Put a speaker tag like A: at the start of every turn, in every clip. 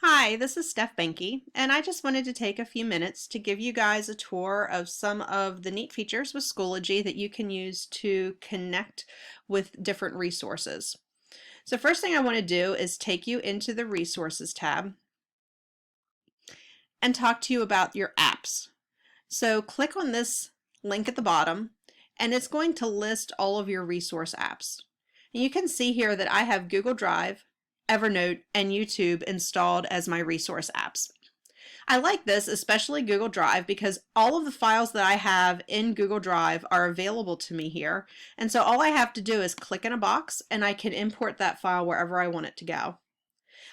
A: Hi, this is Steph Benke, and I just wanted to take a few minutes to give you guys a tour of some of the neat features with Schoology that you can use to connect with different resources. So first thing I want to do is take you into the Resources tab and talk to you about your apps. So click on this link at the bottom, and it's going to list all of your resource apps. And you can see here that I have Google Drive, Evernote, and YouTube installed as my resource apps. I like this, especially Google Drive, because all of the files that I have in Google Drive are available to me here. And so all I have to do is click in a box and I can import that file wherever I want it to go.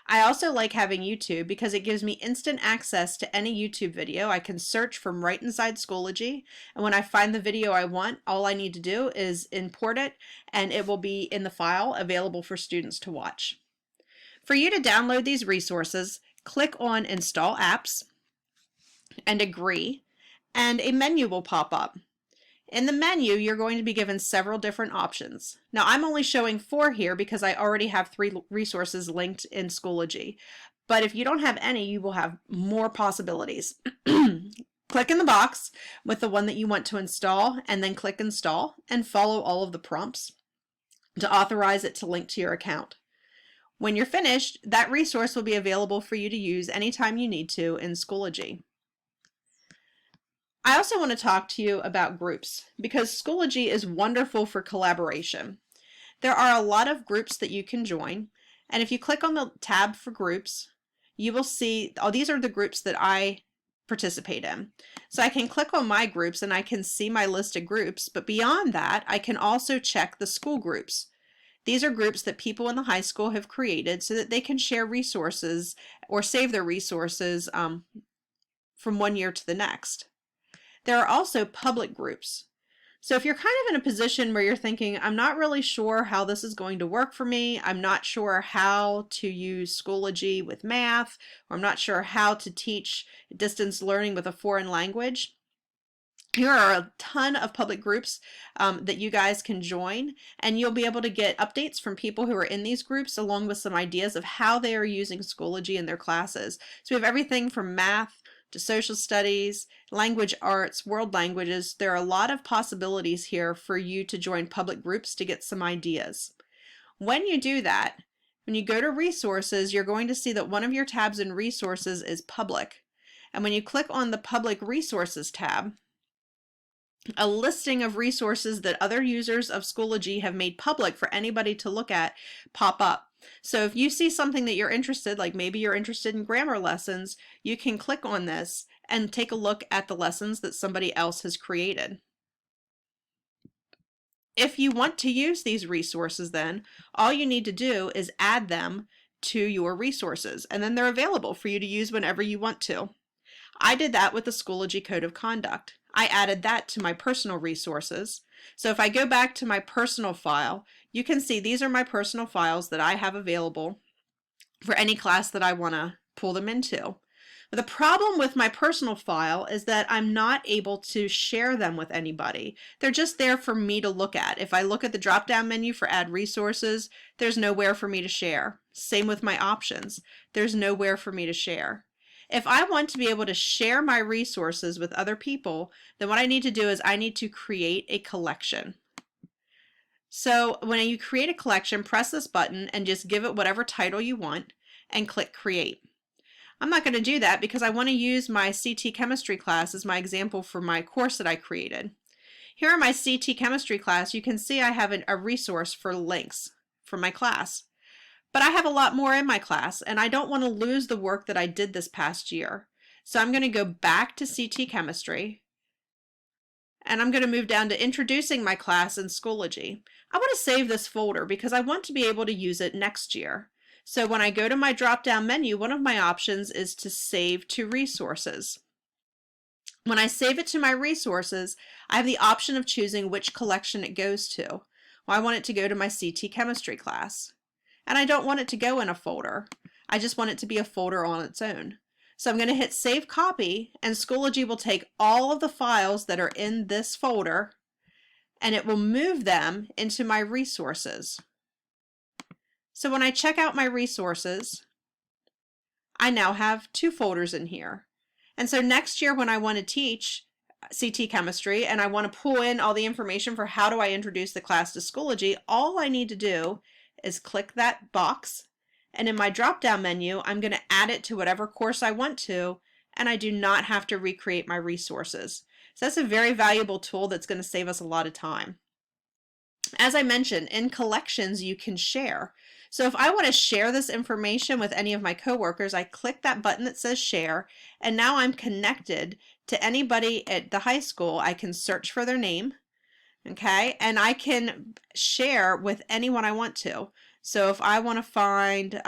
A: I also like having YouTube because it gives me instant access to any YouTube video. I can search from right inside Schoology, and when I find the video I want, all I need to do is import it and it will be in the file available for students to watch. For you to download these resources, click on Install Apps and Agree, and a menu will pop up. In the menu, you're going to be given several different options. Now, I'm only showing 4 here because I already have 3 resources linked in Schoology. But if you don't have any, you will have more possibilities. Click in the box with the one that you want to install, and then click Install, and follow all of the prompts to authorize it to link to your account. When you're finished, that resource will be available for you to use anytime you need to in Schoology. I also want to talk to you about groups because Schoology is wonderful for collaboration. There are a lot of groups that you can join, and if you click on the tab for groups, you will see, oh, these are the groups that I participate in. So I can click on my groups and I can see my list of groups, but beyond that, I can also check the school groups. These are groups that people in the high school have created so that they can share resources or save their resources from one year to the next. There are also public groups. So if you're kind of in a position where you're thinking, I'm not really sure how this is going to work for me, I'm not sure how to use Schoology with math, or I'm not sure how to teach distance learning with a foreign language, here are a ton of public groups that you guys can join, and you'll be able to get updates from people who are in these groups along with some ideas of how they are using Schoology in their classes. So we have everything from math to social studies, language arts, world languages. There are a lot of possibilities here for you to join public groups to get some ideas. When you do that, when you go to resources, you're going to see that one of your tabs in resources is public. And when you click on the public resources tab, a listing of resources that other users of Schoology have made public for anybody to look at pop up. So if you see something that you're interested, like maybe you're interested in grammar lessons, you can click on this and take a look at the lessons that somebody else has created. If you want to use these resources, then all you need to do is add them to your resources, and then they're available for you to use whenever you want to. I did that with the Schoology Code of Conduct. I added that to my personal resources. So if I go back to my personal file, you can see these are my personal files that I have available for any class that I want to pull them into. But the problem with my personal file is that I'm not able to share them with anybody. They're just there for me to look at. If I look at the drop-down menu for Add Resources, there's nowhere for me to share. Same with my options. There's nowhere for me to share. If I want to be able to share my resources with other people, then what I need to do is I need to create a collection. So when you create a collection, press this button and just give it whatever title you want and click Create. I'm not going to do that because I want to use my CT chemistry class as my example for my course that I created. Here in my CT chemistry class, you can see I have a resource for links for my class. But I have a lot more in my class, and I don't want to lose the work that I did this past year. So I'm going to go back to CT Chemistry, and I'm going to move down to Introducing my class in Schoology. I want to save this folder because I want to be able to use it next year. So when I go to my drop-down menu, one of my options is to save to resources. When I save it to my resources, I have the option of choosing which collection it goes to. Well, I want it to go to my CT Chemistry class. And I don't want it to go in a folder. I just want it to be a folder on its own. So I'm going to hit Save Copy, and Schoology will take all of the files that are in this folder and it will move them into my resources. So when I check out my resources, I now have 2 folders in here. And so next year when I want to teach CT chemistry and I want to pull in all the information for how do I introduce the class to Schoology, all I need to do is click that box, and in my drop-down menu I'm going to add it to whatever course I want to, and I do not have to recreate my resources. So that's a very valuable tool that's going to save us a lot of time. As I mentioned, in collections you can share. So if I want to share this information with any of my coworkers, I click that button that says share, and now I'm connected to anybody at the high school. I can search for their name, okay, and I can share with anyone I want to. So if I want to find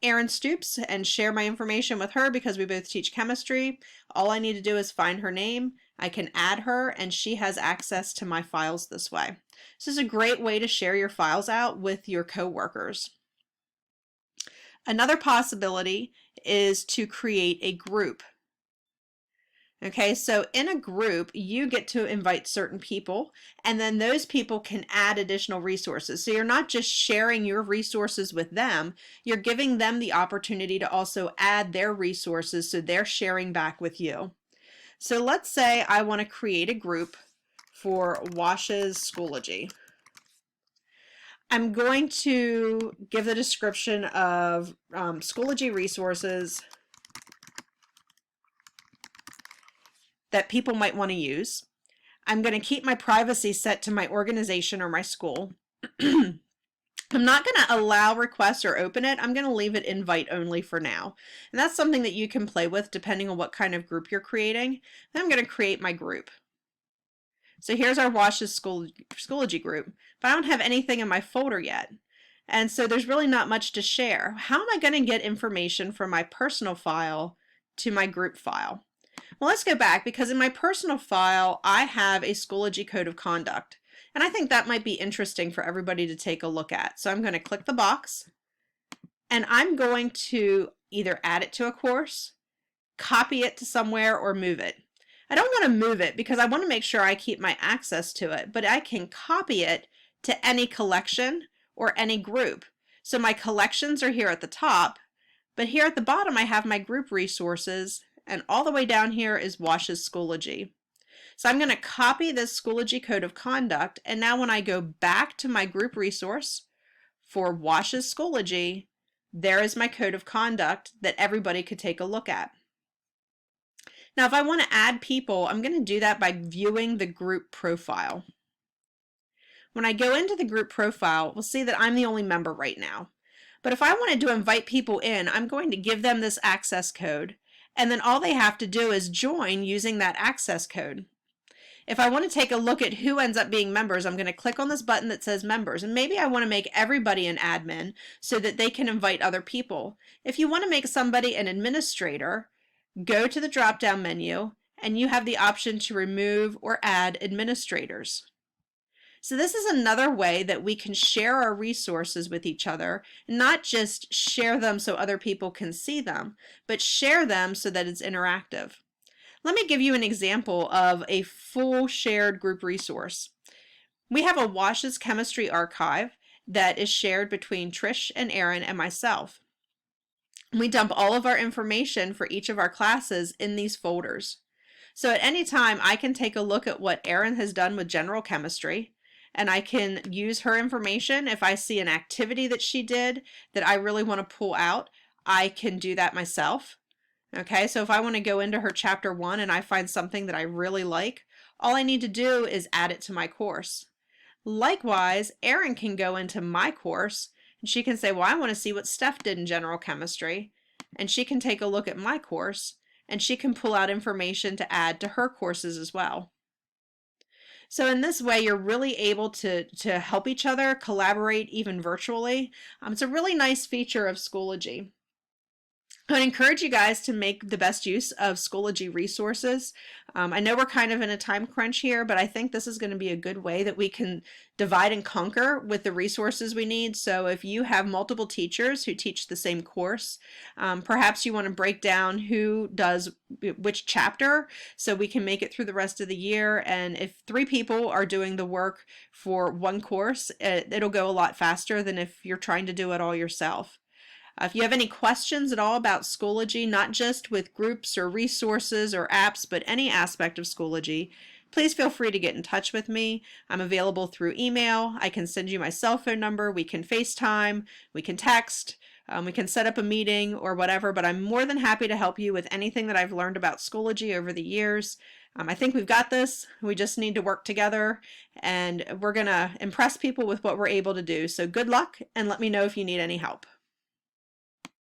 A: Erin Stoops and share my information with her because we both teach chemistry, all I need to do is find her name. I can add her and she has access to my files this way. This is a great way to share your files out with your coworkers. Another possibility is to create a group. Okay, so in a group, you get to invite certain people, and then those people can add additional resources. So you're not just sharing your resources with them, you're giving them the opportunity to also add their resources, so they're sharing back with you. So let's say I want to create a group for Wash's Schoology. I'm going to give the description of Schoology resources that people might want to use. I'm going to keep my privacy set to my organization or my school. I'm not going to allow requests or open it. I'm going to leave it invite only for now. And that's something that you can play with depending on what kind of group you're creating. Then I'm going to create my group. So here's our Wash's Schoology group, but I don't have anything in my folder yet. And so there's really not much to share. How am I going to get information from my personal file to my group file? Well, let's go back, because in my personal file, I have a Schoology code of conduct. And I think that might be interesting for everybody to take a look at. So I'm going to click the box, and I'm going to either add it to a course, copy it to somewhere, or move it. I don't want to move it because I want to make sure I keep my access to it, but I can copy it to any collection or any group. So my collections are here at the top, but here at the bottom I have my group resources, and all the way down here is Wash's Schoology. So I'm going to copy this Schoology code of conduct, and now when I go back to my group resource for Wash's Schoology, there is my code of conduct that everybody could take a look at. Now if I want to add people, I'm going to do that by viewing the group profile. When I go into the group profile, we'll see that I'm the only member right now. But if I wanted to invite people in, I'm going to give them this access code, and then all they have to do is join using that access code. If I want to take a look at who ends up being members, I'm going to click on this button that says members, and maybe I want to make everybody an admin so that they can invite other people. If you want to make somebody an administrator, go to the drop-down menu and you have the option to remove or add administrators. So this is another way that we can share our resources with each other, not just share them so other people can see them, but share them so that it's interactive. Let me give you an example of a full shared group resource. We have a Wash's Chemistry archive that is shared between Trish and Erin and myself. We dump all of our information for each of our classes in these folders. So at any time I can take a look at what Erin has done with general chemistry, and I can use her information. If I see an activity that she did that I really want to pull out, I can do that myself. Okay, so if I want to go into her chapter 1 and I find something that I really like, all I need to do is add it to my course. Likewise, Erin can go into my course and she can say, well, I want to see what Steph did in general chemistry, and she can take a look at my course and she can pull out information to add to her courses as well. So in this way, you're really able to help each other, collaborate even virtually. It's a really nice feature of Schoology. I would encourage you guys to make the best use of Schoology resources. I know we're kind of in a time crunch here, but I think this is going to be a good way that we can divide and conquer with the resources we need. So if you have multiple teachers who teach the same course, perhaps you want to break down who does which chapter so we can make it through the rest of the year. And if 3 people are doing the work for one course, it'll go a lot faster than if you're trying to do it all yourself. If you have any questions at all about Schoology, not just with groups or resources or apps, but any aspect of Schoology, please feel free to get in touch with me. I'm available through email. I can send you my cell phone number. We can FaceTime, we can text, we can set up a meeting or whatever, but I'm more than happy to help you with anything that I've learned about Schoology over the years. I think we've got this. We just need to work together, and we're going to impress people with what we're able to do. So good luck, and let me know if you need any help.